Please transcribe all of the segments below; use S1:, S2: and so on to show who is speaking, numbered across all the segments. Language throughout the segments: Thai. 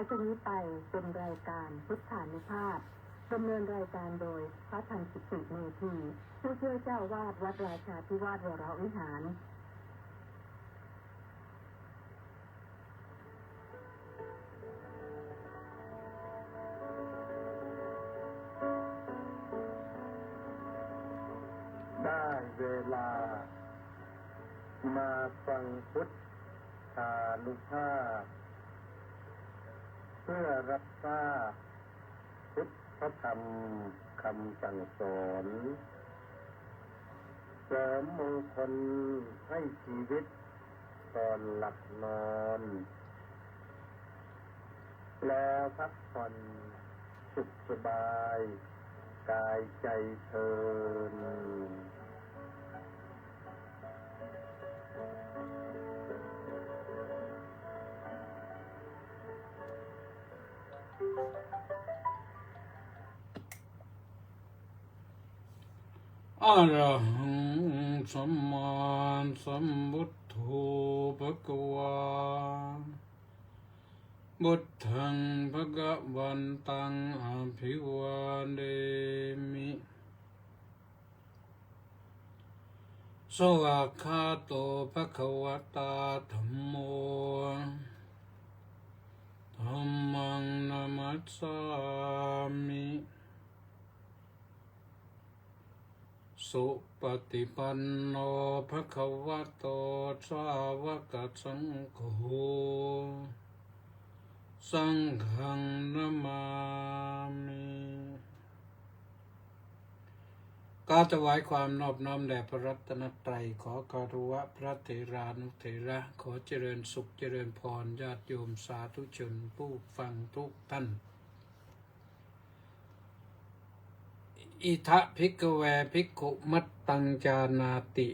S1: จากนี้ไปเป็นรายการพุทธานุภาพดำเนินรายการโดยพระทันสิริเมธีผู้ช่วยเจ้าวาดวัดราชาธิวาสวรวิหาร
S2: ได้เวลามาฟังพุทธานุภาพเพื่อรับทราบพุทธธรรมคำสั่งสอนเสริมมงคลให้ชีวิตก่อนหลับนอนแล้วพักผ่อนสุขสบายกายใจเทิน
S3: อะระหังสัมมาสัมพุทโธภะคะวาพุทธังภะคะวันตังอภิวาเทมิสวากขาโตภะคะวะตาธัมโมธัมมังนามัสสามิสุปฏิปันโนภะคะวะโตสาวกสังโฆสังฆังนะมามิก็ถวายความนอบน้อมแด่พระรัตนตรัยขอคารวะพระเถรานุเถระขอเจริญสุขเจริญพรญาติโยมสาธุชนผู้ฟังทุกท่านอิทะภิกขเวภิกขุมัตตังจานาติ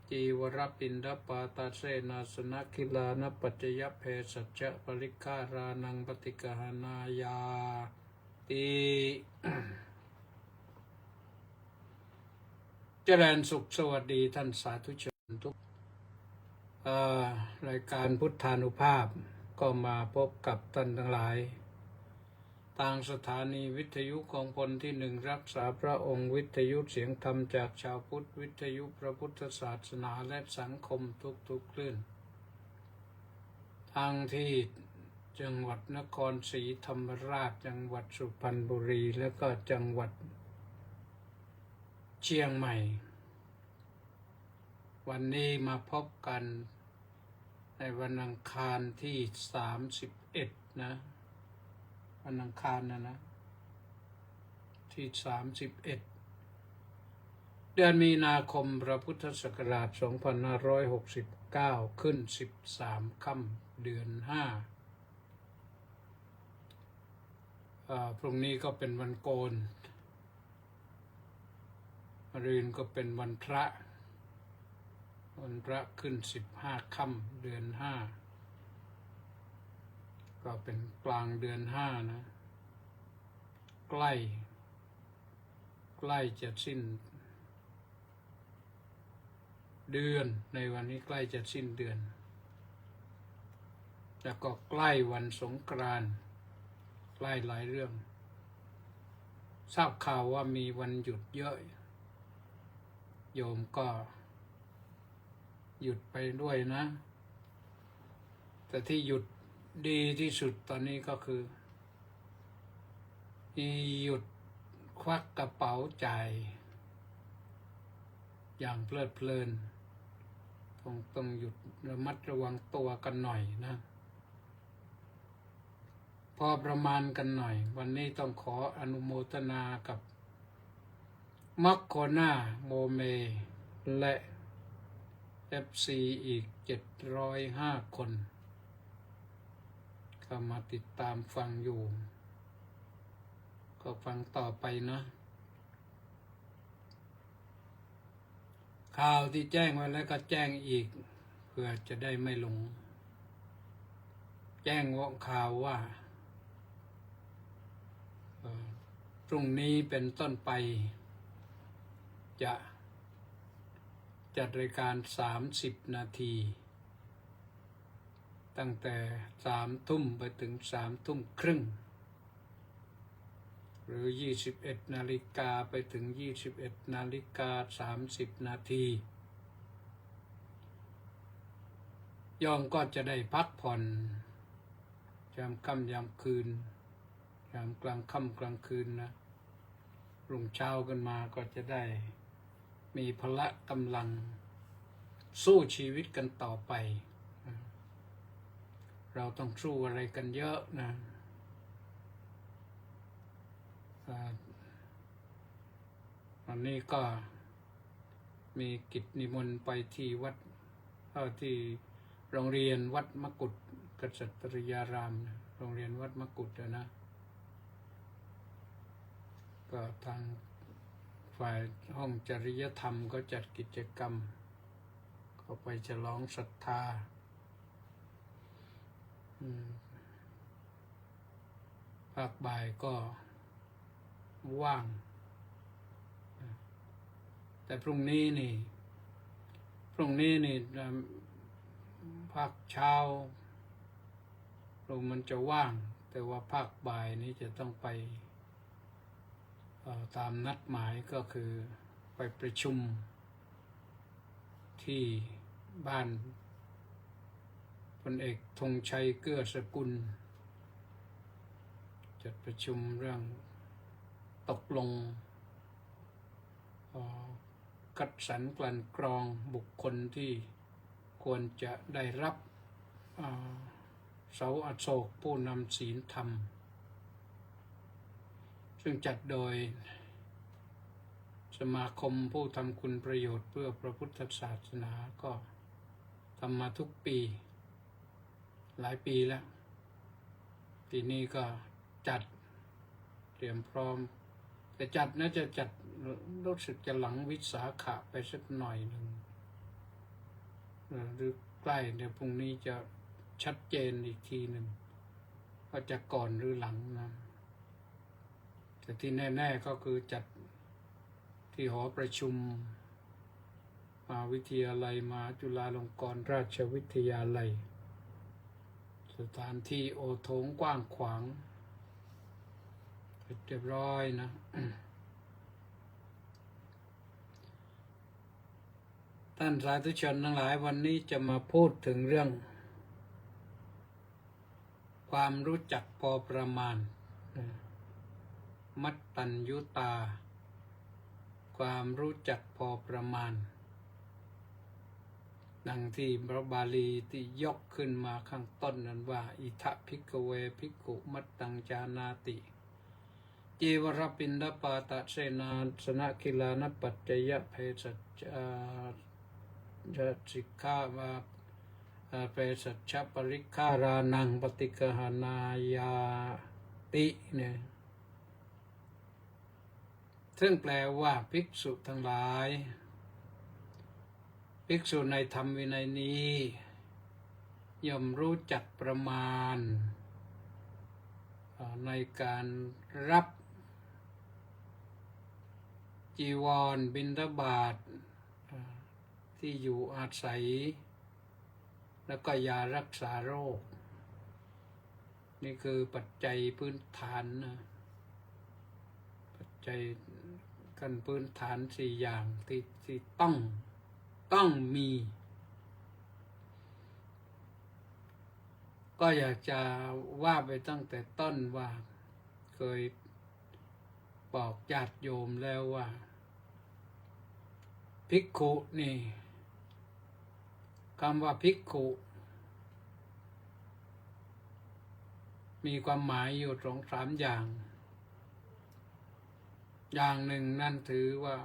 S3: จีวรปินดาปาตาเสนาสนะคิลานปัจจยเพสัจจะปริฆารานังปฏิกหานายาติเจริญสุขสวัสดีท่านสาธุชนทุกรายการพุทธานุภาพก็มาพบกับท่านทั้งหลายทางสถานีวิทยุกองพลที่ 1รักษาพระองค์วิทยุเสียงธรรมจากชาวพุทธวิทยุพระพุทธศาสนาและสังคมทุกๆคลื่นทางที่จังหวัดนครศรีธรรมราชจังหวัดสุพรรณบุรีและก็จังหวัดเชียงใหม่วันนี้มาพบกันในวันอังคารที่31นะวันอังคารนะที่31เดือนมีนาคมพระพุทธศักราช2569ขึ้น13ค่ำเดือน5พรุ่งนี้ก็เป็นวันโกนมะรืนก็เป็นวันพระขึ้น15ค่ำเดือน5ก็เป็นกลางเดือน5นะใกล้จะสิ้นเดือนในวันนี้ใกล้จะสิ้นเดือนแล้วก็ใกล้วันสงกรานต์ใกล้หลายเรื่องทราบข่าวว่ามีวันหยุดเยอะโยมก็หยุดไปด้วยนะแต่ที่หยุดดีที่สุดตอนนี้ก็คือหยุดควักกระเป๋าจ่ายอย่างเพลิดเพลินต้องหยุดระมัดระวังตัวกันหน่อยนะพอประมาณกันหน่อยวันนี้ต้องขออนุโมทนากับมัคโคนาโมเมและ FC อีก705 คนเข้ามาติดตามฟังอยู่ก็ฟังต่อไปนะข่าวที่แจ้งไว้แล้วก็แจ้งอีกเพื่อจะได้ไม่หลงแจ้งว่าข่าวว่าพรุ่งนี้เป็นต้นไปจะจัดรายการ30 นาที ตั้งแต่3 ทุ่มไปถึง3 ทุ่มครึ่งหรือ21 นาฬิกาไปถึง21 นาฬิกา 30 นาทีโยมก็จะได้พักผ่อนยามค่ำยามคืนยามกลางค่ำกลางคืนนะรุ่งเช้ากันมาก็จะได้มีพละกำลังสู้ชีวิตกันต่อไปเราต้องสู้อะไรกันเยอะนะวันนี้ก็มีกิจนิมนต์ไปที่วัดที่โรงเรียนวัดมกุฏกษัตริยารามนะโรงเรียนวัดมกุฏนะก็ทางฝ่ายห้องจริยธรรมก็จัดกิจกรรมก็ไปฉลองศรัทธาภาคบ่ายก็ว่างแต่พรุ่งนี้นี่ภาคเช้ามันจะว่างแต่ว่าภาคบ่ายนี้จะต้องไปตามนัดหมายก็คือไปประชุมที่บ้านพลเอกธงชัยเกื้อสกุลจัดประชุมเรื่องตกลงคัดสรรกลั่นกรองบุคคลที่ควรจะได้รับเสาอโศกผู้นำศีลธรรมซึ่งจัดโดยสมาคมผู้ทำคุณประโยชน์เพื่อพระพุทธศาสนาก็ทำมาทุกปีหลายปีแล้วปีนี้ก็จัดเตรียมพร้อมแต่จัดน่าจะจัดรู้สึกจะหลังวิสาขะไปสักหน่อยหนึ่งหรือใกล้เดี๋ยวพรุ่งนี้จะชัดเจนอีกทีหนึ่งว่าจะก่อนหรือหลังนะแต่ที่แน่ๆก็คือจัดที่หอประชุมมหาวิทยาลัยมหาจุฬาลงกรณราชวิทยาลัยสถานที่โอโถงกว้างขวางเรียบร้อยนะ ท่านสาธุชนทั้งหลายวันนี้จะมาพูดถึงเรื่องความรู้จักพอประมาณมัตตัญญูตาความรู้จักพอประมาณดังที่พระบาลีที่ยกขึ้นมาข้างต้นนั้นว่าอิทะภิกขเวภิกขุมัตตังจานาติจีวรปินดปาตะเสนาสนะกิลานปัจจยเพสัจสิกขาวาเปสัชปริฆารานังปฏิกหานายาติเนี่ยซึ่งแปลว่าภิกษุทั้งหลายภิกษุในธรรมวินัยนี้ย่อมรู้จักประมาณในการรับจีวรบิณฑบาตที่อยู่อาศัยแล้วก็ยารักษาโรคนี่คือปัจจัยพื้นฐานนะปัจจัยขั้นพื้นฐาน4 อย่างที่ต้องมีก็อยากจะว่าไปตั้งแต่ต้นว่าเคยบอกญาติโยมแล้วว่าภิกขุนี่คำว่าภิกขุมีความหมายอยู่2-3 อย่างอย่างหนึ่งนั่นถือว่า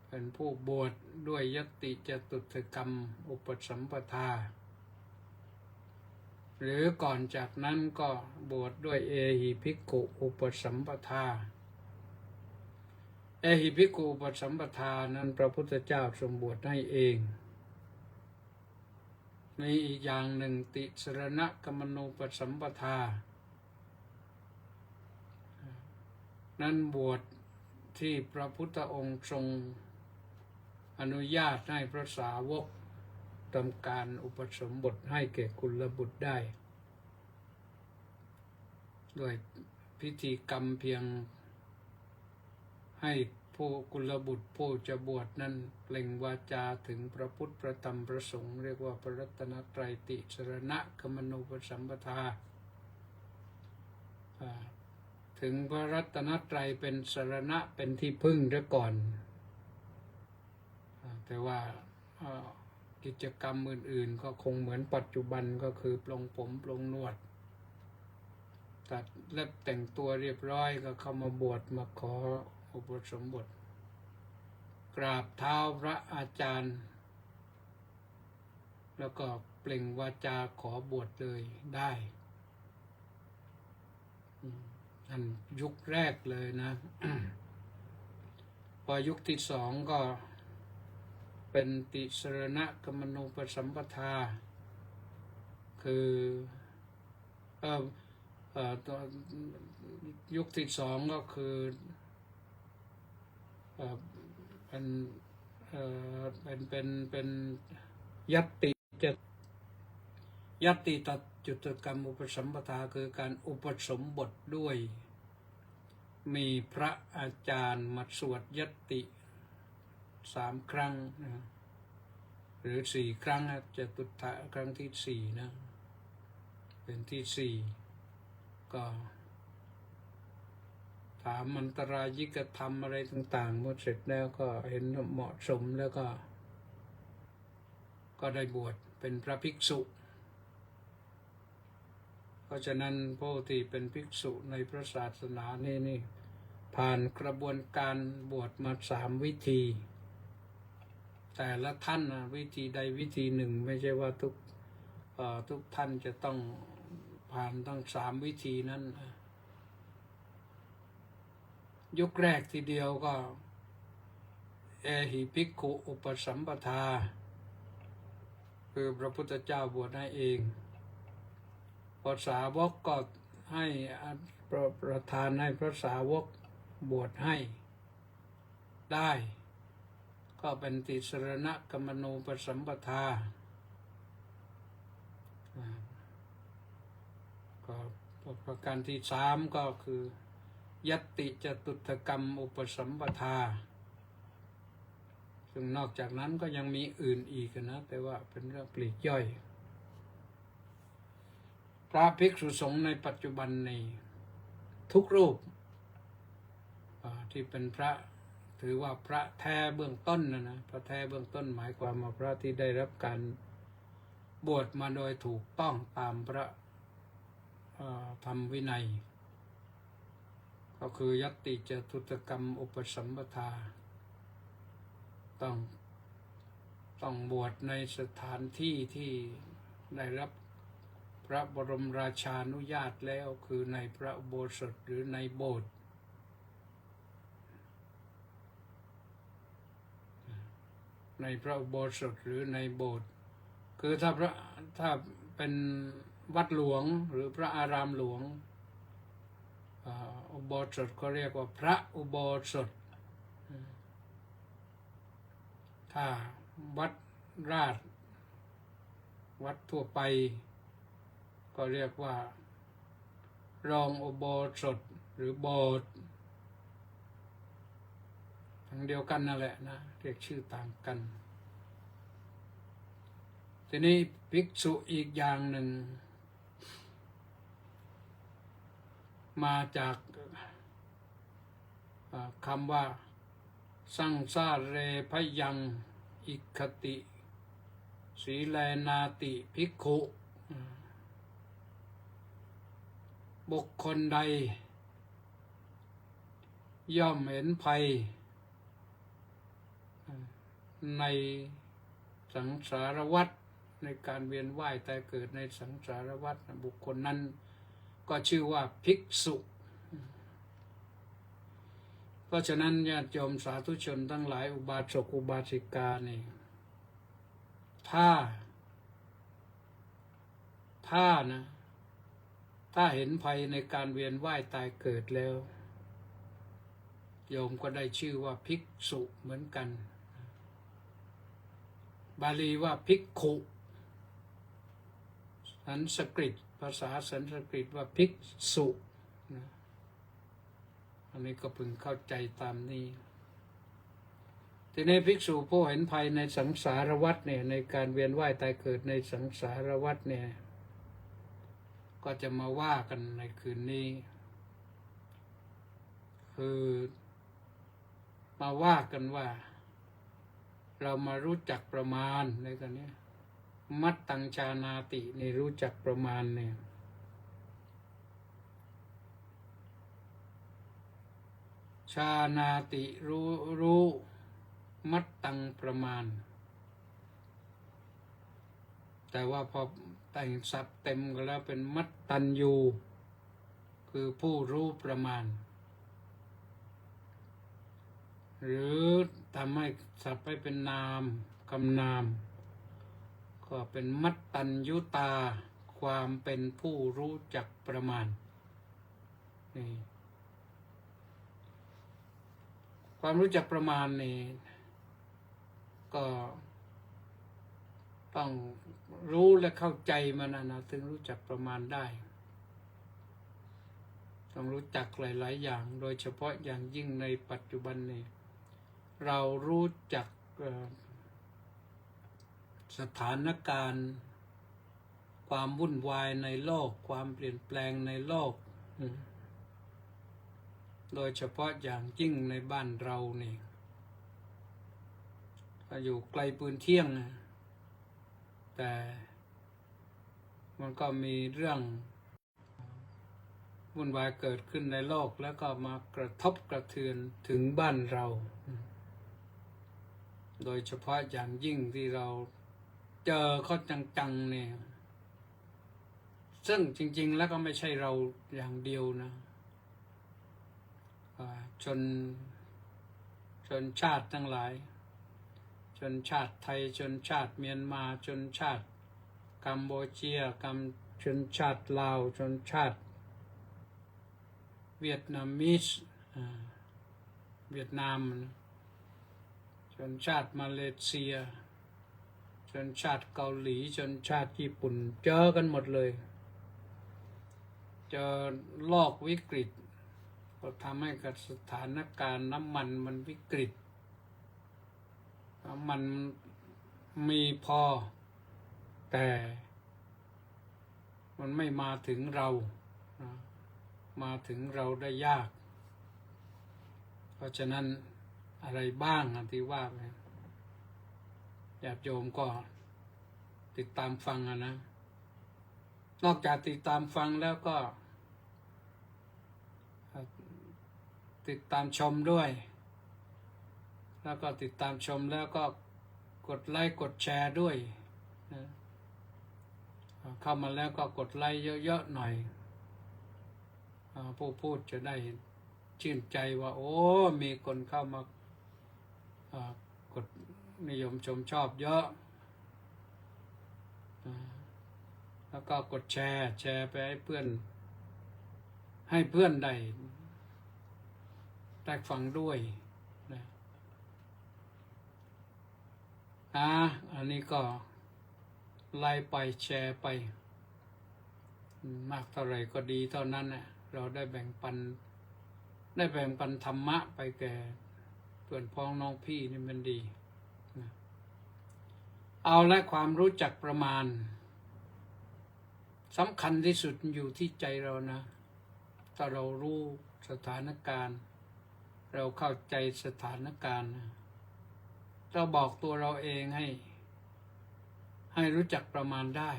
S3: เป็นผู้บวชด้วยยติจตุตกรรมอุปสัมปทาหรือก่อนจากนั้นก็บวชด้วยเอหิภิกขุอุปสัมปทาเอหิภิกขุอุปสัมปทานั้นพระพุทธเจ้าทรงบวชให้เองมีอีกอย่างหนึ่งติสรณกมนูปสัมปทานั้นบวชที่พระพุทธองค์ทรงอนุญาตให้พระสาวก ทำการอุปสมบทให้แก่กุลบุตรได้ด้วยพิธีกรรมเพียงให้ผู้กุลบุตรผู้จะบวชนั้นเปล่งวาจาถึงพระพุทธพระธรรมพระสงฆ์เรียกว่าพระรัตนตรัยติสรณะกมนูปสัมปทาถึงพระรัตนตรัยเป็นสรณะเป็นที่พึ่งซะก่อนแต่ว่ากิจกรรมอื่นๆก็คงเหมือนปัจจุบันก็คือปลงผมปลงหนวดตัดเล็บแต่งตัวเรียบร้อยก็เข้ามาบวชมาขออุปสมบทกราบเท้าพระอาจารย์แล้วก็เปล่งวาจาขอบวชเลยได้อันยุคแรกเลยนะ พอยุคที่สองก็เป็นติสรณะกมนูปสัมปทาคือยุคที่สองก็คือเป็นยัตติจะยัตติตัดจุตกรรมอุปสัมปทาคือการอุปสมบทด้วยมีพระอาจารย์มาสวดยัตติ3 ครั้งนะหรือ4 ครั้งจะตุตะครั้งที่4นะเป็นที่4ก็ถามมันตรายิกธรรมอะไรต่างๆเมื่อเสร็จแล้วก็เห็นเหมาะสมแล้วก็ได้บวชเป็นพระภิกษุเพราะฉะนั้นผู้ที่เป็นภิกษุในพระศาสนานี่ผ่านกระบวนการบวชมา3 วิธีแต่ละท่านวิธีใดวิธีหนึ่งไม่ใช่ว่าทุกท่านจะต้องผ่านทั้ง3 วิธีนั้นยุคแรกทีเดียวก็เอหิภิกขุอุปสัมปทาคือพระพุทธเจ้าบวชให้เองพอสาวกก็ให้ประทานให้พระสาวกบวชให้ได้ก็เป็นติสรณะกมนูปสัมปทาก็ประการที่3ก็คือยัตติจตุตกรรมอุปสัมปทาซึ่งนอกจากนั้นก็ยังมีอื่นอีกนะแต่ว่าเป็นเรื่องปลีกย่อยพระภิกษุสงฆ์ในปัจจุบันนี้ทุกรูปที่เป็นพระถือว่าพระแท้เบื้องต้นนะพระแท้เบื้องต้นหมายความว่าพระที่ได้รับการบวชมาโดยถูกต้องตามพระธรรมวินัยก็คือยัตติจตุตกรรมอุปสัมปทาต้องบวชในสถานที่ที่ได้รับพระบรมราชานุญาตแล้วคือในพระอุโบสถหรือในโบสถ์ในพระอุโบสถหรือในโบสถ์คือถ้าเป็นวัดหลวงหรือพระอารามหลวงอุโบสถก็เรียกว่าพระอุโบสถถ้าวัดราชวัดทั่วไปก็เรียกว่ารองอุโบสถหรือโบสถ์ทั้งเดียวกันนั่นแหละนะเรียกชื่อต่างกันทีนี้ภิกษุอีกอย่างหนึ่งมาจากคำว่าสังสาเรพยังอิคติสีแลนาติภิกขุบุคคลใดย่อมเห็นภัยในสังสารวัฏในการเวียนว่ายตายเกิดในสังสารวัฏบุคคลนั้นก็ชื่อว่าภิกษุเพราะฉะนั้นญาติโยมสาธุชนทั้งหลายอุบาสกอุบาสิกานี่ถ้าเห็นภัยในการเวียนว่ายตายเกิดแล้วโยมก็ได้ชื่อว่าภิกษุเหมือนกัน บาลีว่าภิกขุสันสกฤตภาษาสันสกฤตว่าภิกษุนะอันนี้ก็พึงเข้าใจตามนี้ทีนี้ภิกษุผู้เห็นภัยในสังสารวัฏเนี่ยในการเวียนว่ายตายเกิดในสังสารวัฏเนี่ยก็จะมาว่ากันในคืนนี้คือมาว่ากันว่าเรามารู้จักประมาณในกันนี้มัตตังชานาตินี่รู้จักประมาณเนี่ยชานาติรู้มัตตังประมาณแต่ว่าพอแต่งศัพท์เต็มก็แล้วเป็นมัตตัญญูคือผู้รู้ประมาณหรือทำให้ศัพท์ให้เป็นนามคำนามก็เป็นมัตตัญญูตาความเป็นผู้รู้จักประมาณนี่ความรู้จักประมาณนี่ก็ต้องรู้และเข้าใจมันนะถึงรู้จักประมาณได้ต้องรู้จักหลายๆอย่างโดยเฉพาะอย่างยิ่งในปัจจุบันนี้เรารู้จักสถานการณ์ความวุ่นวายในโลกความเปลี่ยนแปลงในโลกโดยเฉพาะอย่างยิ่งในบ้านเรานี่อยู่ไกลปืนเที่ยงแต่มันก็มีเรื่องวุ่นวายเกิดขึ้นในโลกแล้วก็มากระทบกระเทือนถึงบ้านเราโดยเฉพาะอย่างยิ่งที่เราเจอเขาจังๆเนี่ยซึ่งจริงๆแล้วก็ไม่ใช่เราอย่างเดียวนะชนชาติทั้งหลายชนชาติไทยชนชาติเมียนมาชนชาติกัมพูชีชนชาติลาวชนชาติเวียดนามิสเวียดนามชนชาติมาเลเซียชนชาติเกาหลีชนชาติญี่ปุ่นเจอกันหมดเลยเจอโลกวิกฤตก็ทำให้กับสถานการณ์น้ำมันมันวิกฤตน้ำมันมีพอแต่มันไม่มาถึงเรามาถึงเราได้ยากเพราะฉะนั้นอะไรบ้างที่ว่าไปญาติโยมก็ติดตามฟังนะนอกจากติดตามฟังแล้วก็ติดตามชมด้วยแล้วก็ติดตามชมแล้วก็กดไลค์กดแชร์ด้วยนะเข้ามาแล้วก็กดไลค์เยอะๆหน่อยผู้พูดจะได้ชื่นใจว่าโอ้มีคนเข้ามากดนิยมชมชอบเยอะแล้วก็กดแชร์ไปให้เพื่อนได้ฟังด้วยนะอันนี้ก็ไลค์ไปแชร์ไปมากเท่าไหร่ก็ดีเท่านั้นนะเราได้แบ่งปันธรรมะไปแก่เพื่อนพ้องน้องพี่นี่มันดีนะเอาและความรู้จักประมาณสำคัญที่สุดอยู่ที่ใจเรานะถ้าเรารู้สถานการณ์เราเข้าใจสถานการณ์เราบอกตัวเราเองให้รู้จักประมาณได้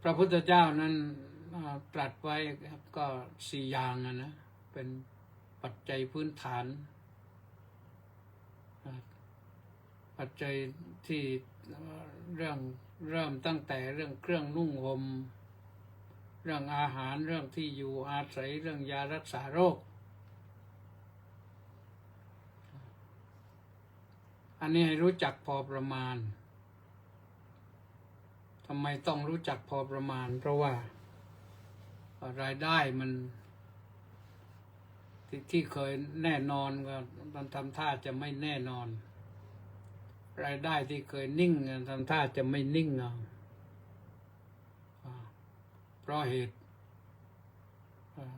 S3: พระพุทธเจ้านั้นตรัสไว้ก็4 อย่างนะเป็นปัจจัยพื้นฐานปัจจัยที่เริ่มตั้งแต่เรื่องเครื่องนุ่งห่มเรื่องอาหารเรื่องที่อยู่อาศัยเรื่องยารักษาโรคอันนี้ให้รู้จักพอประมาณทำไมต้องรู้จักพอประมาณเพราะว่ารายได้มันที่เคยแน่นอนก็มันทำท่าจะไม่แน่นอน รายได้ที่เคยนิ่งทำท่าจะไม่นิ่งเอาเพราะเหตุ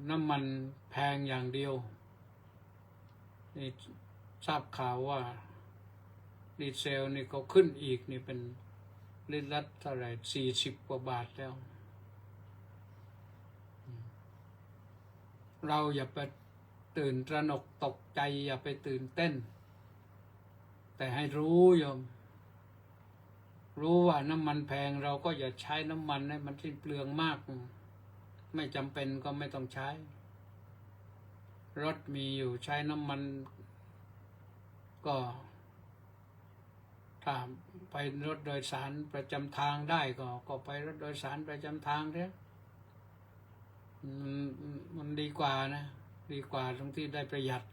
S3: น้ำมันแพงอย่างเดียวนี่ทราบข่าวว่าดีเซลนี่เขาขึ้นอีกนี่เป็นลิตรละเท่าไหร่40 กว่าบาทแล้วเราอย่าไปตื่นตระหนกตกใจอย่าไปตื่นเต้นแต่ให้รู้โยมรู้ว่าน้ำมันแพงเราก็อย่าใช้น้ำมันให้มันสิ้นเปลืองมากไม่จำเป็นก็ไม่ต้องใช้รถมีอยู่ใช้น้ำมันก็ถ้าไปรถโดยสารประจำทางได้ก็ไปรถโดยสารประจำทางเถอะมันดีกว่านะดีกว่าตรงที่ได้ประหยัด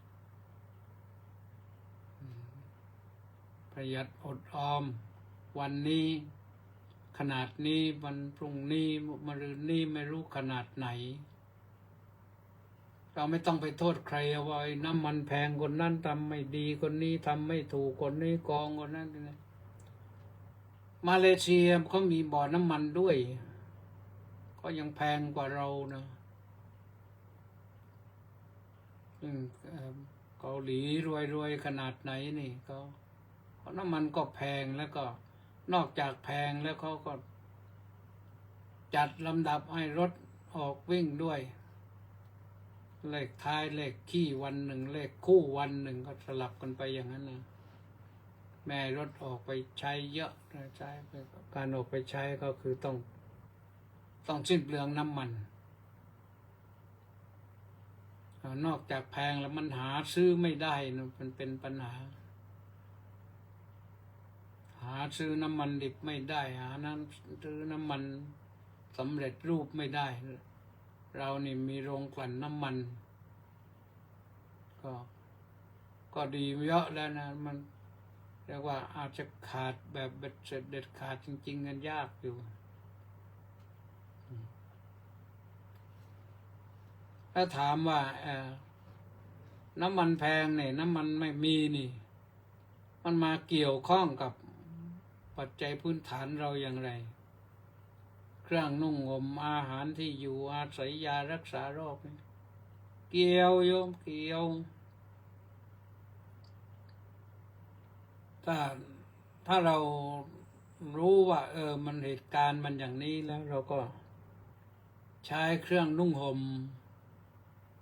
S3: อดออมวันนี้ขนาดนี้วันพรุ่งนี้มะรืนนี้ไม่รู้ขนาดไหนเราไม่ต้องไปโทษใครว่าน้ำมันแพงคนนั้นทำไม่ดีคนนี้ทำไม่ถูกคนนี้โกงคนนั้นมาเลเซียเขามีบ่อน้ำมันด้วยก็ยังแพงกว่าเรานะเกาหลีรวยขนาดไหนนี่เขาน้ำมันก็แพงแล้วก็นอกจากแพงแล้วเขาก็จัดลำดับให้รถออกวิ่งด้วยเลขท้ายเลขขี้วันหนึ่งเลขคู่วันหนึ่งก็สลับกันไปอย่างนั้นนะแม่รถออกไปใช้เยอะใช้การออกไปใช้ก็คือต้องสิ้นเปลืองน้ำมันนอกจากแพงแล้วมันหาซื้อไม่ได้นะมันเป็นปัญหาหาซื้อน้ำมันดิบไม่ได้ซื้อน้ำมันสำเร็จรูปไม่ได้เรานี่มีโรงกลั่นน้ำมันก็ดีเยอะแล้วนะมันเรียกว่าอาจจะขาดแบบเบ็ดเสร็จเด็ดขาดจริงๆกันยากอยู่ถ้าถามว่าน้ำมันแพงเนี่ยน้ำมันไม่มีนี่มันมาเกี่ยวข้องกับปัจจัยพื้นฐานเราอย่างไรเครื่องนุ่งห่มอาหารที่อยู่อาศัยยารักษาโรคเกี่ยวโยมเกี่ยวถ้าเรารู้ว่ามันเหตุการณ์มันอย่างนี้แล้วเราก็ใช้เครื่องนุ่งห่ม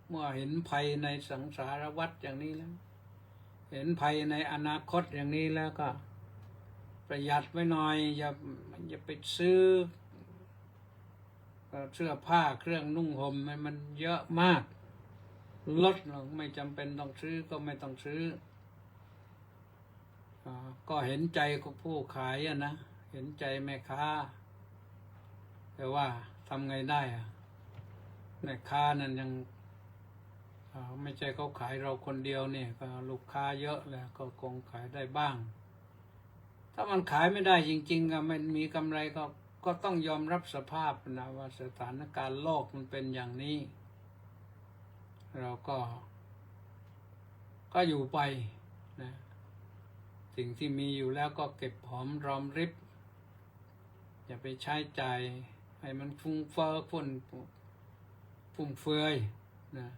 S3: เมื่อเห็นภัยในสังสารวัฏอย่างนี้แล้วเห็นภัยในอนาคตอย่างนี้แล้วก็ประหยัดไว้หน่อยอย่าไปซื้อเสื้อผ้าเครื่องนุ่งห่มมันเยอะมากลดลงไม่จำเป็นต้องซื้อก็ไม่ต้องซื้อก็เห็นใจของผู้ขายนะเห็นใจแม่ค้าแต่ว่าทำไงได้แม่ค้านั่นยังไม่ใช่เขาขายเราคนเดียวเนี่ยก็ลูกค้าเยอะแล้วก็คงขายได้บ้างถ้ามันขายไม่ได้จริงๆก็ไม่มีกำไรก็ต้องยอมรับสภาพนะว่าสถานการณ์โลกมันเป็นอย่างนี้เราก็อยู่ไปนะสิ่งที่มีอยู่แล้วก็เก็บหอมรอมริบอย่าไปใช้จ่ายให้มันฟุ้งเฟ้อฟุ่มเฟือยนะ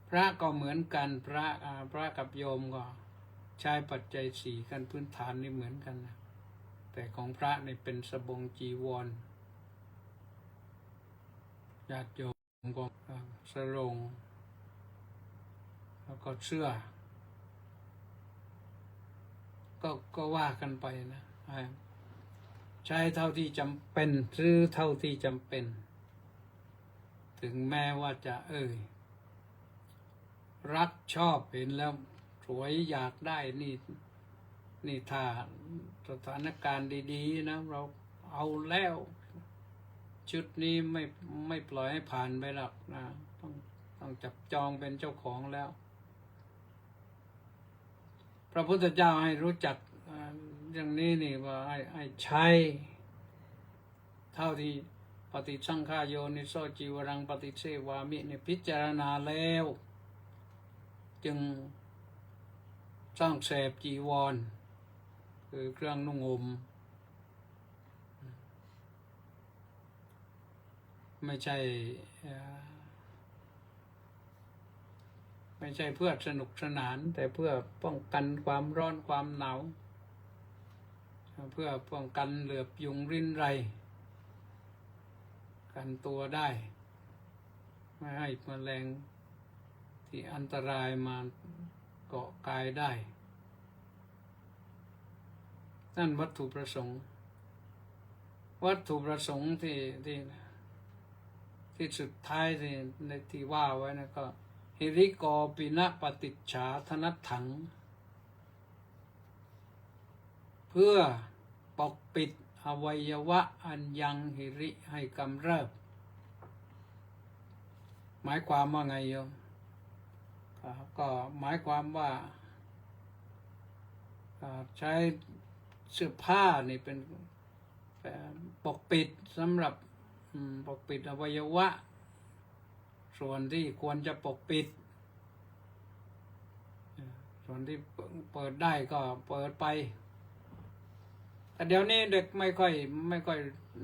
S3: พระก็เหมือนกันพระกับโยมก็ใช้ปัจจัย4กันพื้นฐานนี่เหมือนกันนะแต่ของพระนี่เป็นสบงจีวรญาติโยมก็สรงแล้วก็เสื้อก็ว่ากันไปนะใช้เท่าที่จำเป็นซื้อเท่าที่จำเป็นถึงแม้ว่าจะรักชอบเห็นแล้วสวยอยากได้นี่ถ้าสถานการณ์ดีๆนะเราเอาแล้วชุดนี้ไม่ปล่อยให้ผ่านไปหรอกนะต้องจับจองเป็นเจ้าของแล้วพระพุทธเจ้าให้รู้จักอย่างนี้นี่ว่าให้ใช้เท่าที่ปฏิสังขายโยนิโสจีวรังปฏิเสวามิเนี่ยพิจารณาแล้วจึง สร้างเสพจีวรคือเครื่องนุ่งห่มไม่ใช่เพื่อสนุกสนานแต่เพื่อป้องกันความร้อนความหนาวเพื่อป้องกันเหลือบยุงริ้นไรกันตัวได้ไม่ให้แมลงที่อันตรายมาเกาะกายได้นั่นวัตถุประสงค์ที่สุดท้ายที่ว่าไว้นะก็หิริโกปินะปฏิจฉาธนัตถังเพื่อปกปิดอวัยวะอันยังหิริให้กำเริบหมายความว่าไงโยมก็หมายความว่าใช้เสื้อผ้านี่เป็นปกปิดสำหรับปกปิดอวัยวะส่วนที่ควรจะปกปิดส่วนที่เปิดได้ก็เปิดไปแต่เดี๋ยวนี้เด็กไม่ค่อย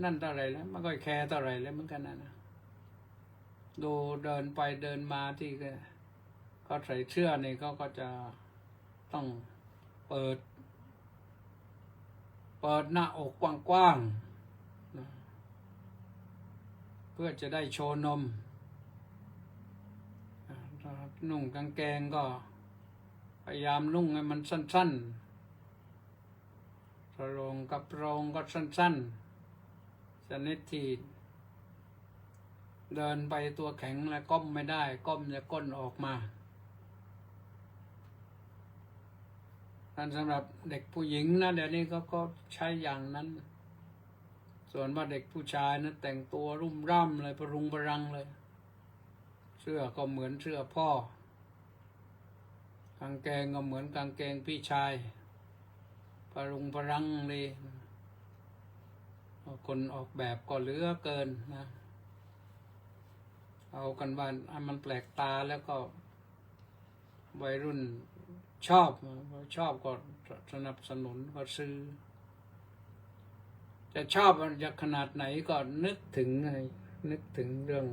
S3: นั่นเท่าไหร่แล้วไม่ค่อยแคร์เท่าไหร่แล้วเหมือนกันนะดูเดินไปเดินมาที่เขาใส่เสื้อนี่เขาก็จะต้องเปิดหน้าอกกว้างๆเพื่อจะได้โชว์นมนุ่งกางเกงก็พยายามนุ่งให้มันสั้นๆกระโปรงก็สั้นๆชนิดที่เดินไปตัวแข็งและก้มไม่ได้ก้มจะก้นออกมานั่นสำหรับเด็กผู้หญิงนะเดี๋ยวนี้ก็ใช้อย่างนั้นส่วนว่าเด็กผู้ชายนะแต่งตัวรุ่มร่ำเลยประรุงประรังเลยเสื้อก็เหมือนเสื้อพ่อกางเกงก็เหมือนกางเกงพี่ชายประรุงประรังเลยคนออกแบบก็เหลือเกินนะเอากันว่ามันแปลกตาแล้วก็วัยรุ่นชอบก็สนับสนุนก็ซื้อจะชอบจะขนาดไหนก็นึกถึงเรื่อ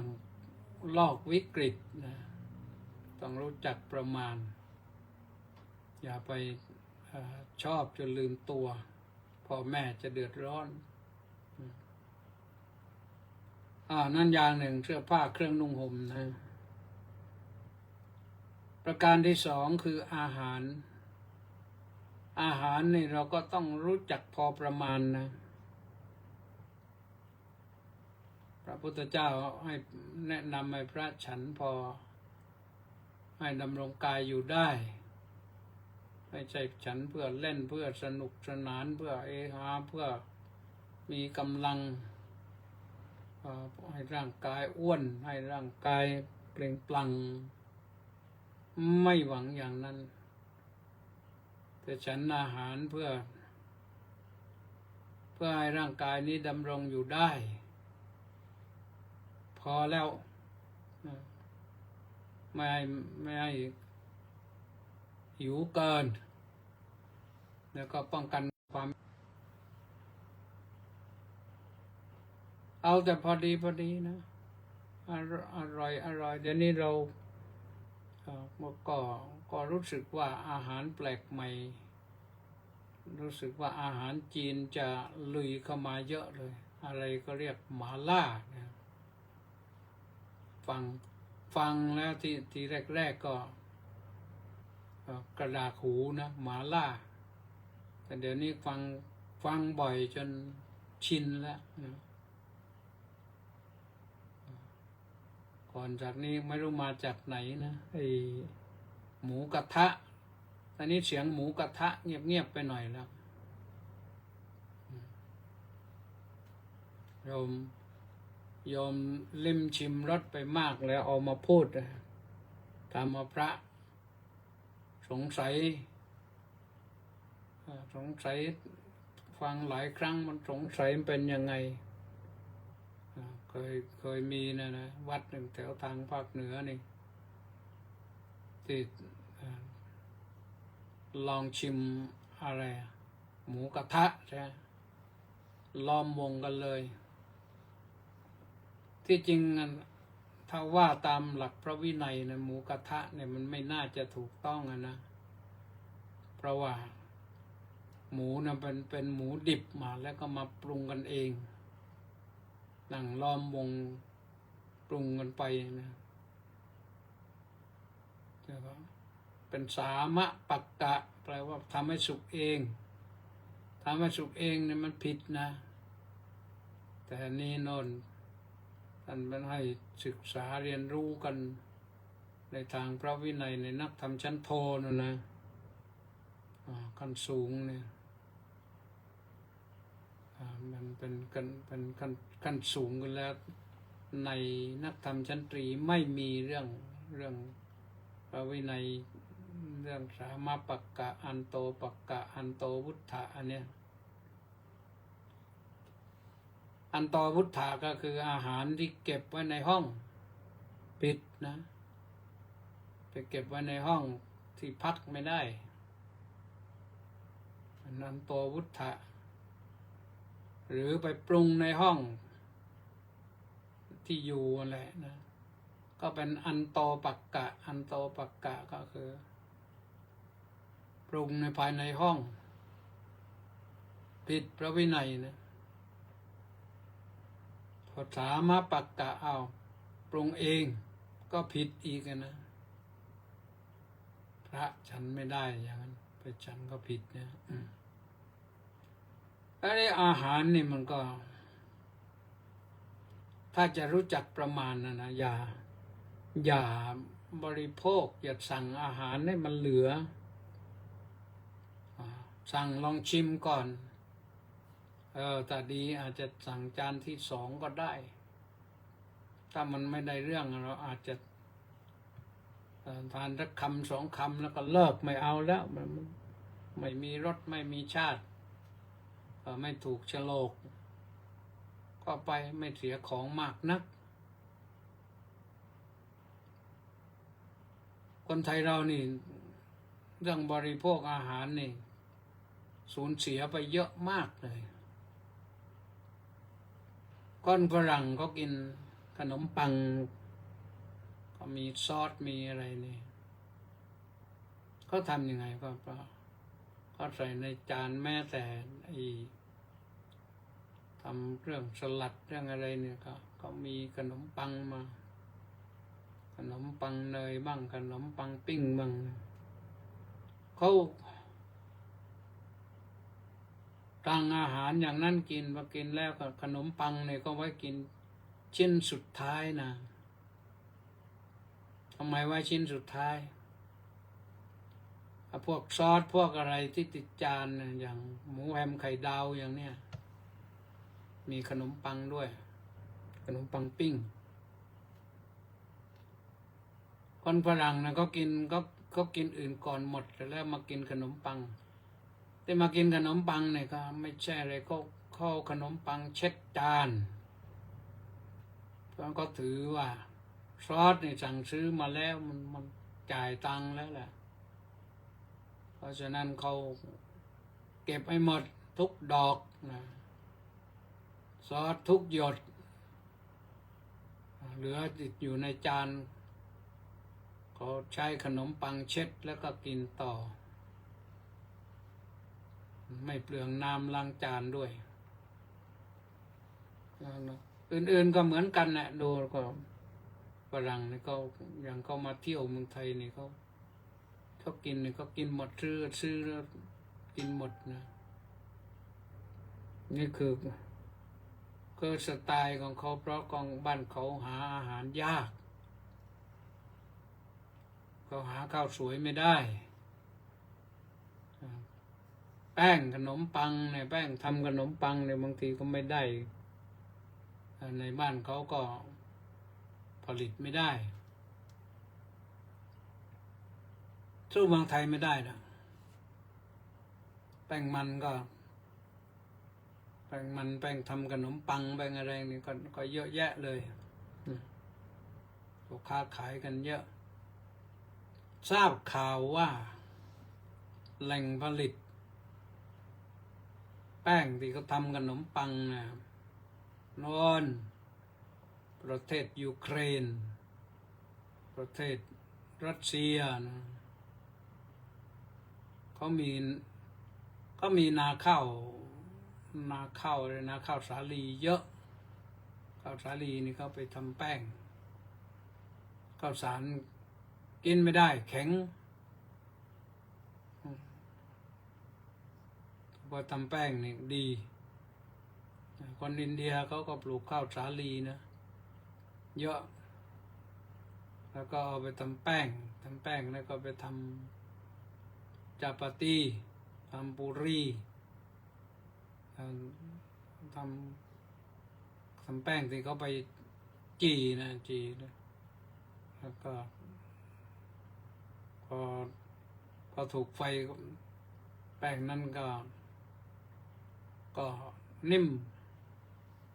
S3: งลอกวิกฤตนะต้องรู้จักประมาณอย่าไปชอบจนลืมตัวพ่อแม่จะเดือดร้อนนั่นอย่างหนึ่งเสื้อผ้าเครื่องนุ่งห่มนะประการที่สองคืออาหารนี่เราก็ต้องรู้จักพอประมาณนะพระพุทธเจ้าให้แนะนำให้พระฉันพอให้ดำรงกายอยู่ได้ไม่ใช่ฉันเพื่อเล่นเพื่อสนุกสนานเพื่อเอฮาเพื่อมีกำลังให้ร่างกายอ้วนให้ร่างกายเปล่งปลั่งไม่หวังอย่างนั้นแต่ฉันอาหารเพื่อให้ร่างกายนี้ดำรงอยู่ได้พอแล้วไม่ให้หิวเกินแล้วก็ป้องกันความเอาแต่พอดีนะอร่อยเดี๋ยวนี้เราก็รู้สึกว่าอาหารแปลกใหม่รู้สึกว่าอาหารจีนจะลุยเข้ามาเยอะเลยอะไรก็เรียกหมาล่านะฟังแล้วที่แรกก็กระดาษหูนะหมาล่าแต่เดี๋ยวนี้ฟังบ่อยจนชินแล้วนะก่อนจากนี้ไม่รู้มาจากไหนนะไอหมูกระทะตอนนี้เสียงหมูกระทะเงียบไปหน่อยแล้วโยมลิ้มชิมรสไปมากแล้วเอามาพูดทำมาพระสงสัยฟังหลายครั้งมันสงสัยมันเป็นยังไงเคยมีนะวัดหนึ่งแถวทางภาคเหนือนี่ที่ ลองชิมอะไรหมูกระทะใช่ไหมล้อมวงกันเลย ที่จริงถ้าว่าตามหลักพระวินัยนะหมูกระทะเนี่ยมันไม่น่าจะถูกต้องนะเพราะว่าหมูนะเป็นหมูดิบมาแล้วก็มาปรุงกันเองนั่งล้อมวงปรุงกันไปนะเป็นสามะปักกะแปลว่าทำให้สุกเองทำให้สุกเองเนี่ยมันผิดนะแต่นี่โน่นท่านเป็นให้ศึกษาเรียนรู้กันในทางพระวินัยในนักธรรมชั้นโทนะขั้นสูงเนี่ยมันเป็นขั้นสูงกันแล้วในนักธรรมชั้นตรีไม่มีเรื่องพระวินัยเรื่องสามะปักกะอันโตปักกะอันโตวุฒธะอันเนี้ยอันโตวุฒธะก็คืออาหารที่เก็บไว้ในห้องปิดนะไปเก็บไว้ในห้องที่พักไม่ได้อันโตวุฒธะหรือไปปรุงในห้องที่อยู่อะไรนะก็เป็นอันโตปักกะอันโตปักกะก็คือปรุงในภายในห้องผิดพระวินัยนะพอสามะปักกะเอาปรุงเองก็ผิดอีกนะพระฉันไม่ได้อย่างนั้นไปฉันก็ผิดนะอันนี้อาหารนี่มันก็ถ้าจะรู้จักประมาณนะอย่าบริโภคอย่าสั่งอาหารให้มันเหลือสั่งลองชิมก่อนแต่ดีอาจจะสั่งจานที่สองก็ได้ถ้ามันไม่ได้เรื่องเราอาจจะทานสักคำสองคำแล้วก็เลิกไม่เอาแล้วมันไม่มีรสไม่มีชาติไม่ถูกโฉลกก็ไปไม่เสียของมากนักคนไทยเรานี่เรื่องบริโภคอาหารนี่สูญเสียไปเยอะมากเลยก้อนฝรั่งก็กินขนมปังก็มีซอสมีอะไรนี่เขาทำยังไงก็ใส่ในจานแม้แต่ทำเรื่องสลัดเรื่องอะไรเนี่ยก็มีขนมปังมาขนมปังเนยบ้างขนมปังปิ้งบ้างเขาตั้งอาหารอย่างนั้นกินพอกินแล้วก็ขนมปังเนี่ยก็ไว้กินชิ้นสุดท้ายนะทำไมไว้ชิ้นสุดท้ายพวกซอสพวกอะไรที่ติดจานอย่างหมูแฮมไข่ดาวอย่างเนี้ยมีขนมปังด้วยขนมปังปิ้งคนฝรั่งนะเขากินอื่นก่อนหมดแล้วมากินขนมปังแต่มากินขนมปังเนี่ยก็ไม่ใช่อะไรก็เข้าขนมปังเช็ดจานเพราะก็ถือว่าซอสเนี่ยสั่งซื้อมาแล้วมันจ่ายตังค์แล้วแหละเพราะฉะนั้นเขาเก็บให้หมดทุกดอกนะซอสทุกหยดเหลือติดอยู่ในจานเขาใช้ขนมปังเช็ดแล้วก็กินต่อไม่เปลืองน้ำล้างจานด้วยอื่นๆก็เหมือนกันแหละดูก็ฝรั่งนี่ก็อย่างเขามาเที่ยวเมืองไทยนี่เขากินนี่เขากินหมดซื้อแล้วกินหมดนะนี่คือสไตล์ของเขาเพราะของบ้านเขาหาอาหารยากเขาหาข้าวสวยไม่ได้แป้งขนมปังเนี่ยแป้งทำขนมปังเนี่ยบางทีก็ไม่ได้ในบ้านเขาก็ผลิตไม่ได้สู้เมืองไทยไม่ได้นะแป้งมันก็แป้งทำขนมปังแป้งอะไรนี่ก็เยอะแยะเลยลูกค้าขายกันเยอะทราบข่าวว่า แหล่งผลิต แป้งที่เขาทำขนมปังนะโน่นประเทศยูเครนประเทศรัสเซียนะเขามีนาข้าวเลยนาข้าวสาลีเยอะข้าวสาลีนี่เขาไปทำแป้งข้าวสารกินไม่ได้แข็งพอทำแป้งนี่ดีคนอินเดียเขาก็ปลูกข้าวสาลีนะเยอะแล้วก็เอาไปทำแป้งแล้วก็ไปทำจาปาตีทำปุรีทำแป้งที่เขาไปจีนะแล้วก็พอถูกไฟแป้งนั้นก็นิ่ม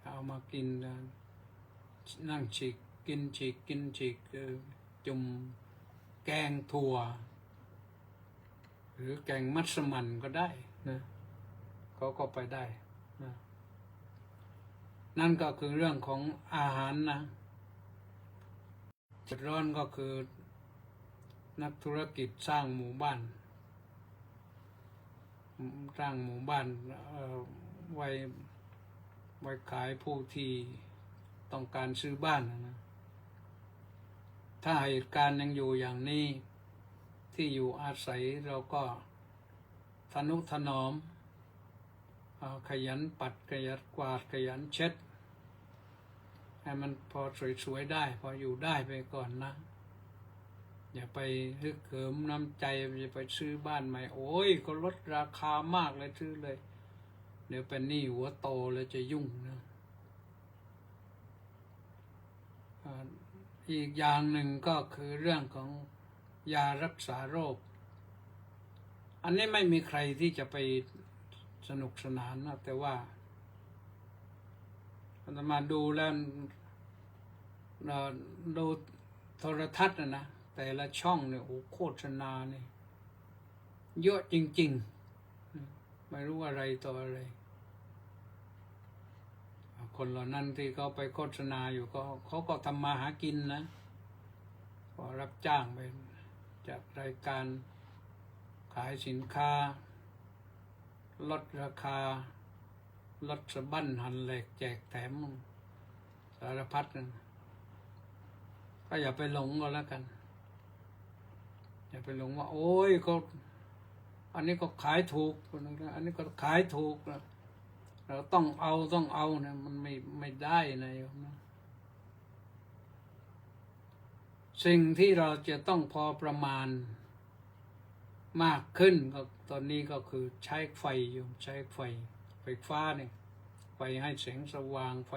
S3: เอามากินนั่งฉีกกินจุ่มแกงถั่วหรือแกงมัสมั่นก็ได้นะเขาก็ไปได้นะนั่นก็คือเรื่องของอาหารนะจุดร้อนก็คือนักธุรกิจสร้างหมู่บ้านไว้ขายผู้ที่ต้องการซื้อบ้านนะถ้าเหตุการณ์ยังอยู่อย่างนี้ที่อยู่อาศัยเราก็ทนุถนอมขยันปัดขยันกวาดขยันเช็ดให้มันพอสวยๆได้พออยู่ได้ไปก่อนนะอย่าไปฮึกเหิมน้ำใจอย่าไปซื้อบ้านใหม่โอ้ยก็ลดราคามากเลยซื้อเลยเดี๋ยวเป็นหนี้หัวโตแล้วจะยุ่งนะอีกอย่างหนึ่งก็คือเรื่องของยารักษาโรคอันนี้ไม่มีใครที่จะไปสนุกสนานนะแต่ว่าอาตมาดูแล้วดูโทรทัศน์นะแต่ละช่องเนี่ยโอ้โฆษณาเนี่ยเยอะจริงๆไม่รู้อะไรต่ออะไรคนเหล่านั้นที่เขาไปโฆษณาอยู่เขาก็ทำมาหากินนะก็รับจ้างไปจากรายการขายสินค้าลดราคาลดสะบั้นหันแหลกแจกแถมสารพัดนะก็อย่าไปหลงก็แล้วกันอย่าไปหลงว่าโอ้ยก็อันนี้ก็ขายถูกอันนี้ก็ขายถูกนะเราต้องเอานะมันไม่ได้นะโยมนะสิ่งที่เราจะต้องพอประมาณมากขึ้นก็ตอนนี้ก็คือใช้ไฟอยู่ใช้ไฟฟ้าเนี่ยไฟให้แสงสว่างไฟ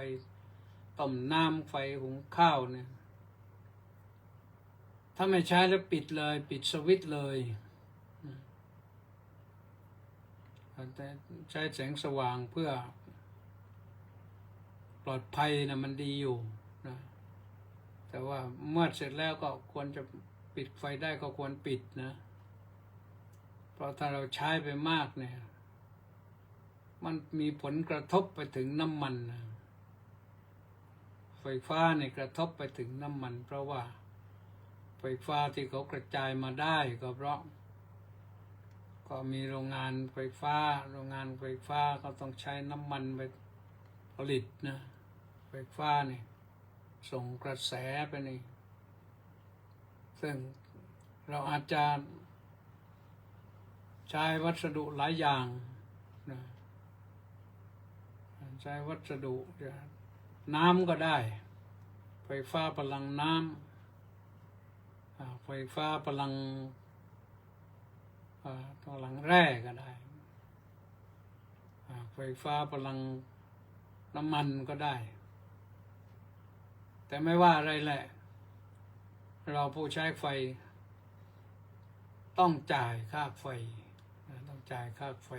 S3: ต้มน้ำไฟหุงข้าวเนี่ยถ้าไม่ใช้แล้วปิดเลยปิดสวิตช์เลยใช้แสงสว่างเพื่อปลอดภัยนะมันดีอยู่นะแต่ว่าเมื่อเสร็จแล้วก็ควรจะปิดไฟได้ก็ควรปิดนะเพราะถ้าเราใช้ไปมากเนี่ยมันมีผลกระทบไปถึงน้ำมันนะไฟฟ้าเนี่ยกระทบไปถึงน้ำมันเพราะว่าไฟฟ้าที่เขากระจายมาได้ก็เพราะก็มีโรงงานไฟฟ้าก็ต้องใช้น้ำมันไปผลิตนะไฟฟ้านี่ส่งกระแสไปนี่ซึ่งเราอาจจะใช้วัสดุหลายอย่างนะใช้วัสดุน้ำก็ได้ไฟฟ้าพลังน้ำไฟฟ้าพลังแร่ก็ได้ไฟฟ้าพลังน้ำมันก็ได้แต่ไม่ว่าอะไรแหละเราผู้ใช้ไฟต้องจ่ายค่าไฟต้องจ่ายค่าไฟ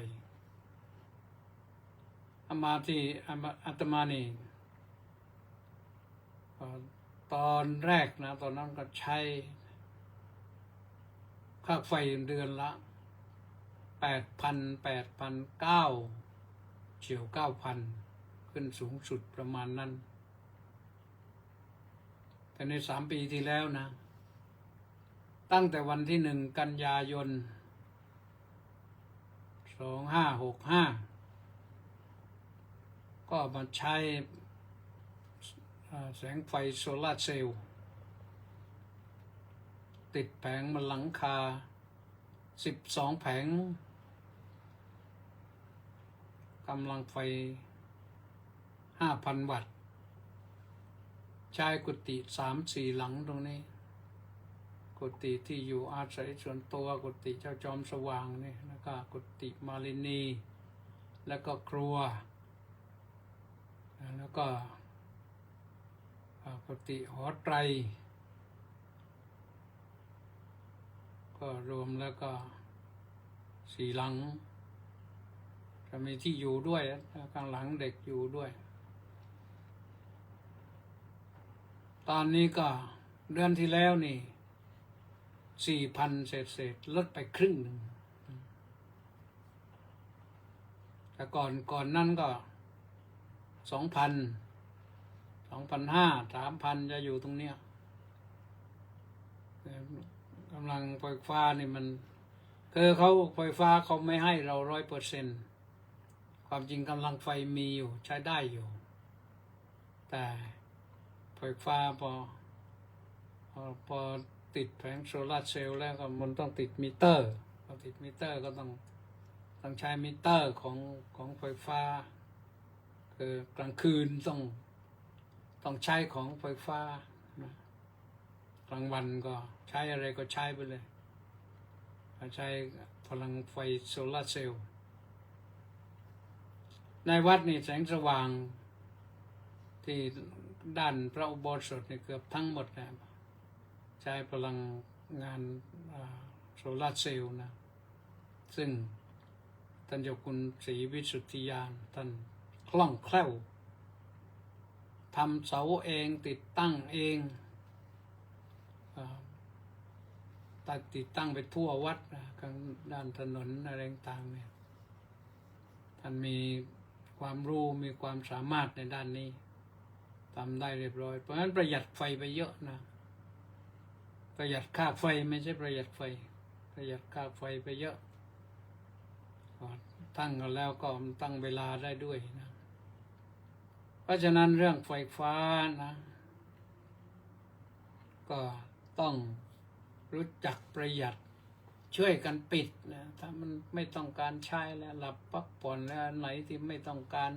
S3: อาตมานี่ตอนแรกนะตอนนั้นก็ใช้ค่าไฟเดือนละ เฉียว 9,000 ขึ้นสูงสุดประมาณนั้น แต่ใน3 ปีที่แล้วนะ ตั้งแต่วันที่1 กันยายน 2565 ก็มาใช้แสงไฟโซลาร์เซลล์ติดแผงบนหลังคา12 แผงกำลังไฟ 5,000 วัตต์ใช้กุฏิ 3-4 หลังตรงนี้กุฏิที่อยู่อาศัยส่วนตัวกุฏิเจ้าจอมสว่างนี่แล้วก็กุฏิมาลินีแล้วก็ครัวแล้วก็กุฏิหอไตรก็รวมแล้วก็4 หลังจะมีที่อยู่ด้วยข้างหลังเด็กอยู่ด้วย ตอนนี้ก็เดือนที่แล้วนี่ 4,000 เศษลดไปครึ่งหนึ่งแต่ก่อนนั้นก็ 2,000 2,500 3,000 จะอยู่ตรงเนี้ยกำลังไฟฟ้านี่มันคือไฟฟ้าเขาไม่ให้เรา 100%ความจริงกำลังไฟมีอยู่ใช้ได้อยู่แต่ไฟฟ้าพอติดแผงโซลาร์เซลล์แล้วก็มันต้องติดมิเตอร์พอติดมิเตอร์ก็ต้องใช้มิเตอร์ของไฟฟ้าคือกลางคืนต้องใช้ของไฟฟ้านะกลางวันก็ใช้อะไรก็ใช้ไปเลยใช้พลังไฟโซลาร์เซลล์ในวัดนี่แสงสว่างที่ด้านพระอุโบสถนี่เกือบทั้งหมดนะใช้พลังงานโซลาร์เซลล์นะซึ่งท่านเจ้าคุณศรีวิสุทธิญาณท่านคล่องแคล่วทำเสาเองติดตั้งเองติดตั้งไปทั่ววัดนะข้างด้านถนนอะไรต่างเนี่ยท่านมีความรู้มีความสามารถในด้านนี้ทำได้เรียบร้อยเพราะฉะนั้นประหยัดไฟไปเยอะนะประหยัดค่าไฟไม่ใช่ประหยัดไฟประหยัดค่าไฟไปเยอะตั้งกันแล้วก็ตั้งเวลาได้ด้วยนะเพราะฉะนั้นเรื่องไฟฟ้านะก็ต้องรู้จักประหยัดช่วยกันปิดนะถ้ามันไม่ต้องการใช้แล้วหลับพักผ่อนแล้วอันไหนที่ไม่ต้องการ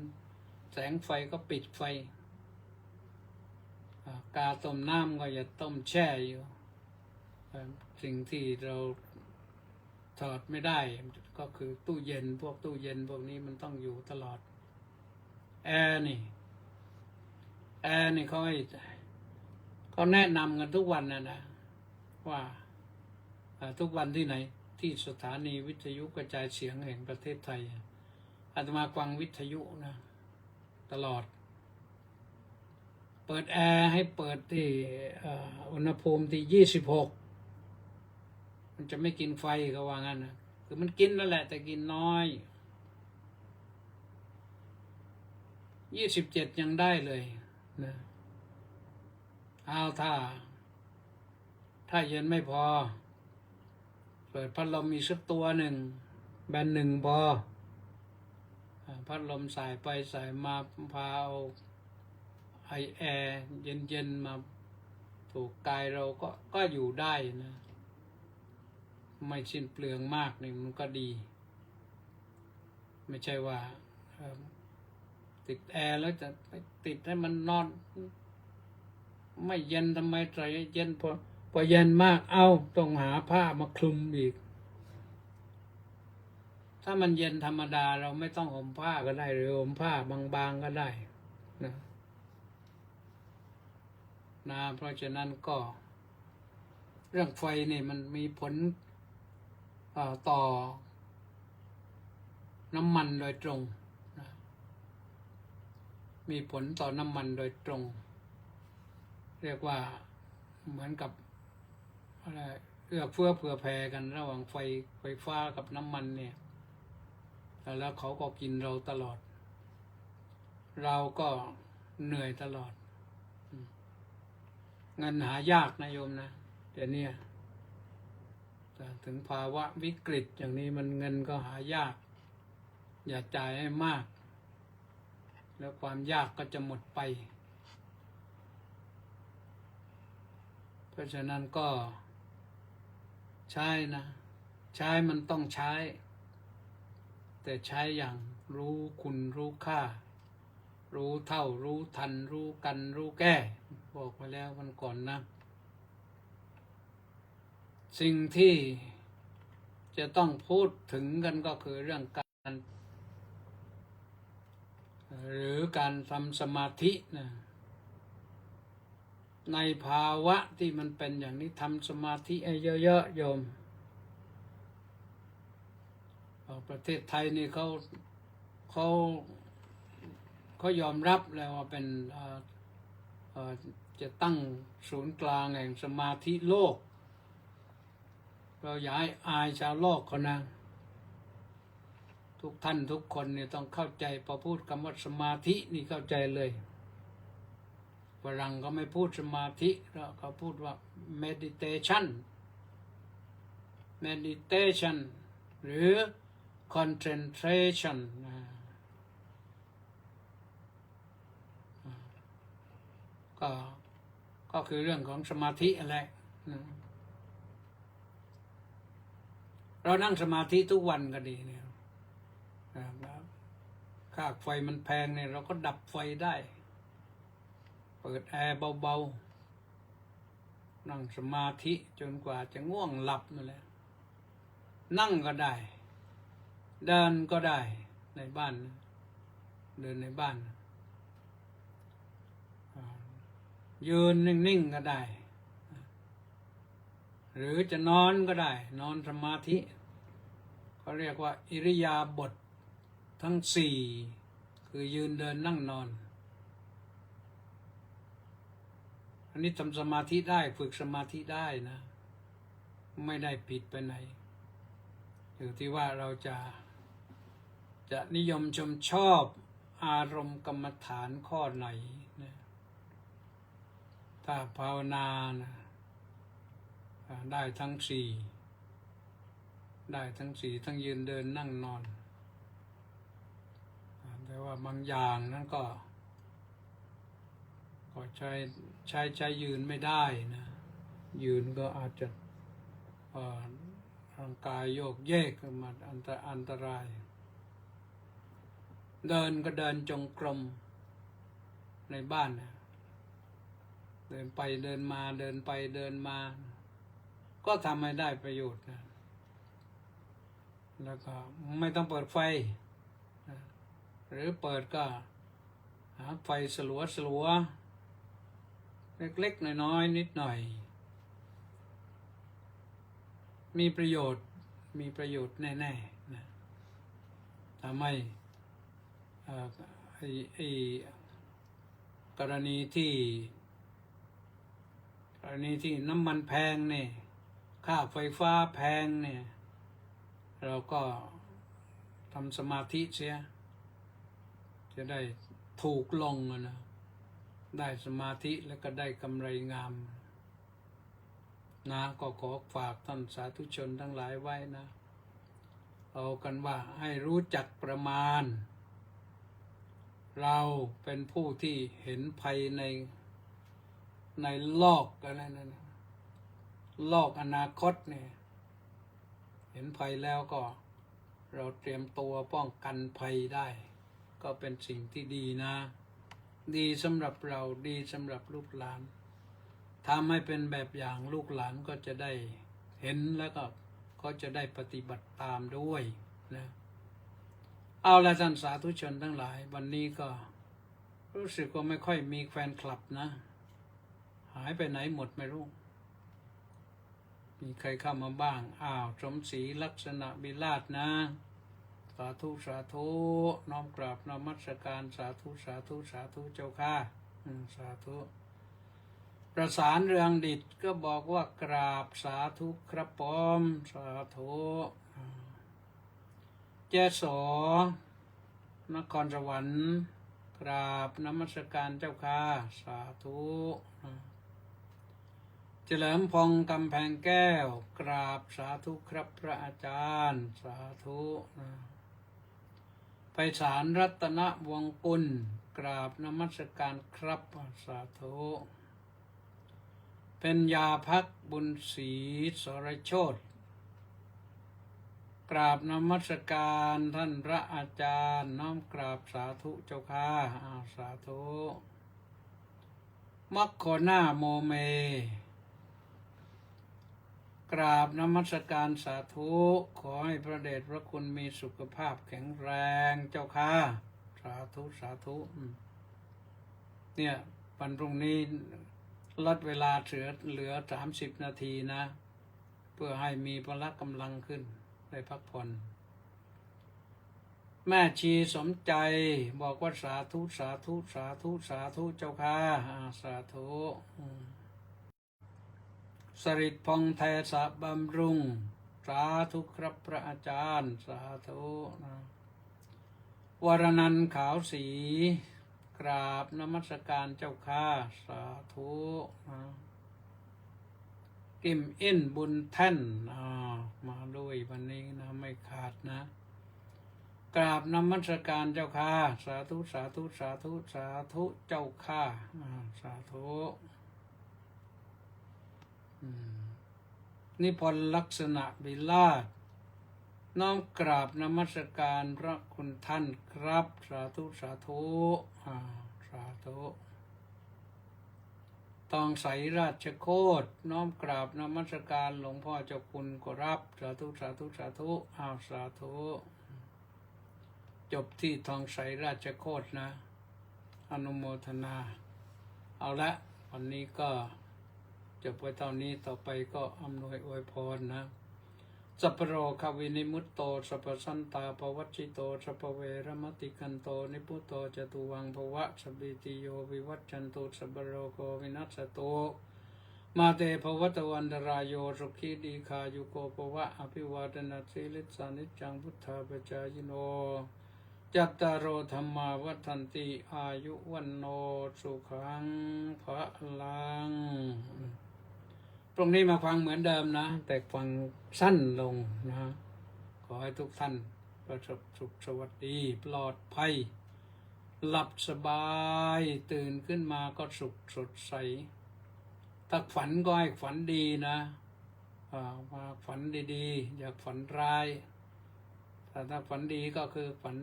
S3: แสงไฟก็ปิดไฟกาต้มน้ำก็อย่าต้มแช่อยู่สิ่งที่เราถอดไม่ได้ก็คือตู้เย็นพวกนี้มันต้องอยู่ตลอดแอร์นี่เขาแนะนำกันทุกวันนะว่าทุกวันที่ไหนที่สถานีวิทยุกระจายเสียงแห่งประเทศไทยอาตมาฟังวิทยุนะตลอดเปิดแอร์ให้เปิดที่อุณหภูมิที่26มันจะไม่กินไฟก็ว่างั้นนะคือมันกินนั่นแหละแต่กินน้อย27ยังได้เลยนะเอาถ้าเย็นไม่พอเปิดพัดลมอีกสักตัวหนึ่งแบนหนึ่งพอพัดลมสายไปสายมาพาเอาไอแอร์เย็นๆมาถูกกายเราก็อยู่ได้นะไม่สิ้นเปลืองมากนี่มันก็ดีไม่ใช่ว่าติดแอร์แล้วจะติดให้มันนอนไม่เย็นทำไมใจเย็นพอเย็นมากต้องหาผ้ามาคลุมอีกถ้ามันเย็นธรรมดาเราไม่ต้องห่มผ้าก็ได้หรือห่มผ้าบางๆก็ได้นะเพราะฉะนั้นก็เรื่องไฟนี่มันมีผลต่อน้ำมันโดยตรงนะมีผลต่อน้ำมันโดยตรงเรียกว่าเหมือนกับอะไรเอื้อเฟื้อเผื่อแผ่กันระหว่างไฟฟ้ากับน้ำมันเนี่ย แล้วเขาก็กินเราตลอด เราก็เหนื่อยตลอดเงินหายากนะโยมนะเดี๋ยวนี้แต่ถึงภาวะวิกฤตอย่างนี้มันเงินก็หายาก อย่าจ่ายให้มาก แล้วความยากก็จะหมดไป เพราะฉะนั้นก็ใช้นะ ใช้มันต้องใช้ แต่ใช้อย่างรู้คุณรู้ค่า รู้เท่ารู้ทันรู้กันรู้แก้บอกไปแล้ววันก่อนนะ สิ่งที่จะต้องพูดถึงกันก็คือเรื่องการหรือการทำสมาธินะในภาวะที่มันเป็นอย่างนี้ทำสมาธิให้เยอะๆโยมประเทศไทยนี่เขายอมรับแล้วว่าเป็นจะตั้งศูนย์กลางแห่งสมาธิโลกเราอย่าให้อายชาวโลกเขานะทุกท่านทุกคนเนี่ยต้องเข้าใจพอพูดคำว่าสมาธินี่เข้าใจเลยฝรั่งก็ไม่พูดสมาธิแล้วเขาพูดว่า meditation หรือ concentration ก็คือเรื่องของสมาธิอะไรเรานั่งสมาธิทุกวันก็ดีเนี่ยค่าไฟมันแพงเนี่ยเราก็ดับไฟได้เปิดแอร์เบาๆนั่งสมาธิจนกว่าจะง่วงหลับนั่นแหละนั่งก็ได้เดินก็ได้ในบ้านเดินในบ้านยืนนิ่งๆก็ได้หรือจะนอนก็ได้นอนสมาธิเขาเรียกว่าอิริยาบถทั้งสี่คือยืนเดินนั่งนอนอันนี้ทำสมาธิได้ฝึกสมาธิได้นะไม่ได้ผิดไปไหนอยู่ที่ว่าเราจะนิยมชอบอารมณ์กรรมฐานข้อไหนนะถ้าภาวนานะได้ทั้งสี่ทั้งยืนเดินนั่งนอนแต่ว่าบางอย่างนั้นก็ใช้ยืนไม่ได้นะยืนก็อาจจะร่างกายโยกเยกมาอันตรายเดินก็เดินจงกรมในบ้านนะเดินไปเดินมาเดินไปเดินมาก็ทำให้ได้ประโยชน์นะแล้วก็ไม่ต้องเปิดไฟหรือเปิดก็หาไฟสลัวเล็กๆน้อยๆนิดหน่อยมีประโยชน์แน่ๆนะทำให้กรณีที่น้ำมันแพงเนี่ยค่าไฟฟ้าแพงเนี่ยเราก็ทำสมาธิเสียจะได้ถูกลงนะได้สมาธิแล้วก็ได้กำไรงามนะก็ขอฝากท่านสาธุชนทั้งหลายไว้นะเอากันว่าให้รู้จักประมาณเราเป็นผู้ที่เห็นภัยในโลกอะไรนั่นโลกอนาคตเนี่ยเห็นภัยแล้วก็เราเตรียมตัวป้องกันภัยได้ก็เป็นสิ่งที่ดีนะดีสำหรับเราดีสำหรับลูกหลานทำให้เป็นแบบอย่างลูกหลานก็จะได้เห็นแล้วก็จะได้ปฏิบัติตามด้วยนะเอาละท่านสาธุชนทั้งหลายวันนี้ก็รู้สึกว่าไม่ค่อยมีแฟนคลับนะหายไปไหนหมดไม่รู้มีใครเข้ามาบ้างสมศรีลักษณะบิราชนะสาธุน้อมกราบนมัสการสาธุเจ้าค่ะสาธุประสานเรืองดิษก็บอกว่ากราบสาธุครับผมสาธุ แจสนครสวรรค์กราบนมัสการเจ้าค่ะสาธุเฉลิมพงษ์กำแพงแก้วกราบสาธุครับพระอาจารย์สาธุไพศาลรัตนวงศ์กุลกราบนมัสการครับสาธุเป็นยาพักบุญศรีสรโชติกราบนมัสการท่านพระอาจารย์น้อมกราบสาธุเจ้าค่ะสาธุมัคโคนาโมเมกราบนมัสการสาธุขอให้พระเดชพระคุณมีสุขภาพแข็งแรงเจ้าค่ะสาธุสาธุเนี่ยวันพรุ่งนี้ลดเวลาเหลือ30 นาทีนะเพื่อให้มีพละกำลังขึ้นได้พักผ่อนแม่ชีสมใจบอกว่าสาธุสาธุสาธุสาธุเจ้าค่ะสาธุสริตพงษ์ไทยสะบำรุงสาธุครับพระอาจารย์สาธุวรนันท์ขาวศรีกราบนมัสการเจ้าค่ะสาธุกิมอินบุญแท่นมาด้วยวันนี้นะไม่ขาดนะกราบนมัสการเจ้าค่ะสาธุสาธุสาธุสาธุเจ้าค่ะสาธุนิพนธ์ลักษณะบิลาศน้อมกราบนมัสการพระคุณท่านครับสาธุสาธุสาธุตองใสราชโคตรน้อมกราบนมัสการหลวงพ่อเจ้าคุณก็รับสาธุสาธุสาธุสาธุจบที่ทองใสราชโคตรนะอนุโมทนาเอาละวันนี้ก็จบไว้เท่านี้ต่อไปก็อำนวยอวยพรนะสัพพโรควินิมุตโตสัพพสันตาภวัชชิโตสัพพเวรมติกันโตนิพุตโตจตุวังภวะสัพพิติโยวิวัชชันตุสัพพโรโควินัสสโตมาเตภวตวันตรายโยสุขีดีคายุโกภวะอภิวาทนาสิลิสานิจังพุทธาปจายโนจัตตารโอธรรมาวัฏันติอายุวันโนสุขังภะลังตรงนี้มาฟังเหมือนเดิมนะแต่ฟังสั้นลงนะขอให้ทุกท่านประสบสุขสวัสดีปลอดภัยหลับสบายตื่นขึ้นมาก็สุขสดใสถ้าฝันก็ให้ฝันดีนะมาฝันดีๆอย่าฝันร้ายแต่ถ้าฝันดีก็คือฝัน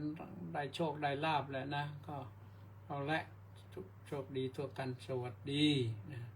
S3: ได้โชคได้ลาภแหละนะก็เอาละโชคดีทั่วกันสวัสดีนะ